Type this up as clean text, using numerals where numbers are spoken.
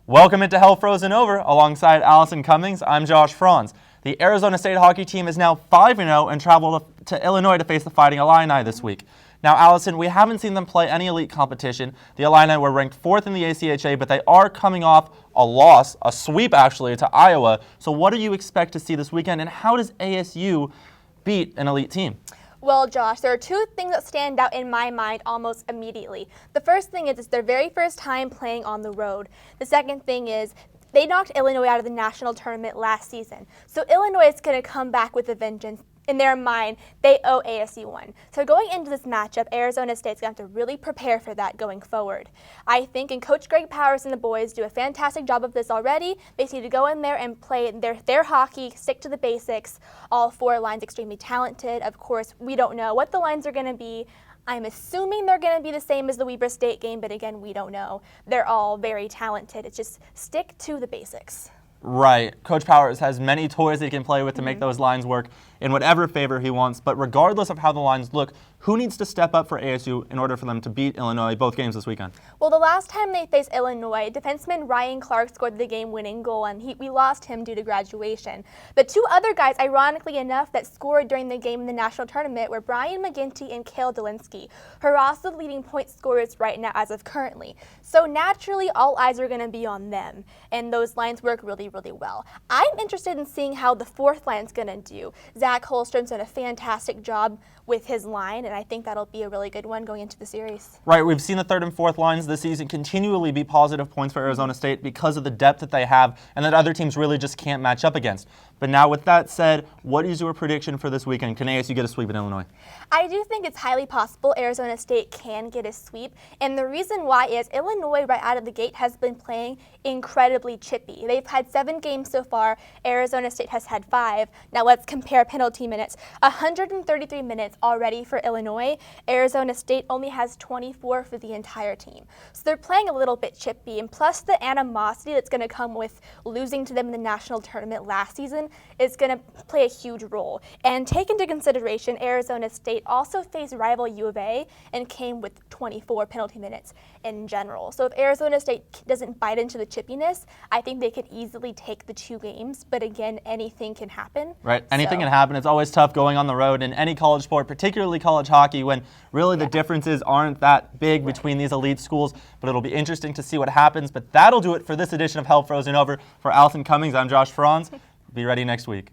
Welcome into Hell Frozen Over. Alongside Allyson Cummings, I'm Josh Frons. The Arizona State hockey team is now 5-0 and traveled to Illinois to face the Fighting Illini this week. Now, Allyson, we haven't seen them play any elite competition. The Illini were ranked 4th in the ACHA, but they are coming off a loss, a sweep actually, to Iowa. So what do you expect to see this weekend, and how does ASU beat an elite team? Well, Josh, there are two things that stand out in my mind almost immediately. The first thing is it's their very first time playing on the road. The second thing is they knocked Illinois out of the national tournament last season. So Illinois is going to come back with a vengeance. In their mind, they owe ASU one. So going into this matchup, Arizona State's going to have to really prepare for that going forward. I think, and Coach Greg Powers and the boys do a fantastic job of this already. They need to go in there and play their hockey, stick to the basics. All four lines extremely talented. Of course, we don't know what the lines are going to be. I'm assuming they're going to be the same as the Weber State game, but again, we don't know. They're all very talented. It's just stick to the basics. Right. Coach Powers has many toys he can play with to make those lines work in whatever favor he wants. But regardless of how the lines look, who needs to step up for ASU in order for them to beat Illinois both games this weekend? Well, the last time they faced Illinois, defenseman Ryan Clark scored the game-winning goal, and we lost him due to graduation. But two other guys, ironically enough, that scored during the game in the national tournament were Brian McGinty and Cale Delinsky, who are also the leading point scorers right now as of currently. So naturally, all eyes are going to be on them, and those lines work really well. I'm interested in seeing how the fourth line's going to do. Zach Holstrom's done a fantastic job with his line, and I think that'll be a really good one going into the series. Right, we've seen the third and fourth lines this season continually be positive points for Arizona State because of the depth that they have and that other teams really just can't match up against. But now with that said, what is your prediction for this weekend? Can ASU get a sweep in Illinois? I do think it's highly possible Arizona State can get a sweep, and the reason why is Illinois right out of the gate has been playing incredibly chippy. They've had 7 games so far. Arizona State has had 5. Now let's compare penalty minutes. 133 minutes already for Illinois. Arizona State only has 24 for the entire team. So they're playing a little bit chippy, and plus the animosity that's going to come with losing to them in the national tournament last season is going to play a huge role. And take into consideration, Arizona State also faced rival U of A and came with 24 penalty minutes in general. So if Arizona State doesn't bite into the chippiness, I think they could easily take the 2 games. But again, anything can happen. Right, anything can happen. It's always tough going on the road in any college sport, particularly college hockey, when really the differences aren't that big between these elite schools. But it'll be interesting to see what happens. But that'll do it for this edition of Hell Frozen Over. For Allyson Cummings, I'm Josh Frons. Be ready next week.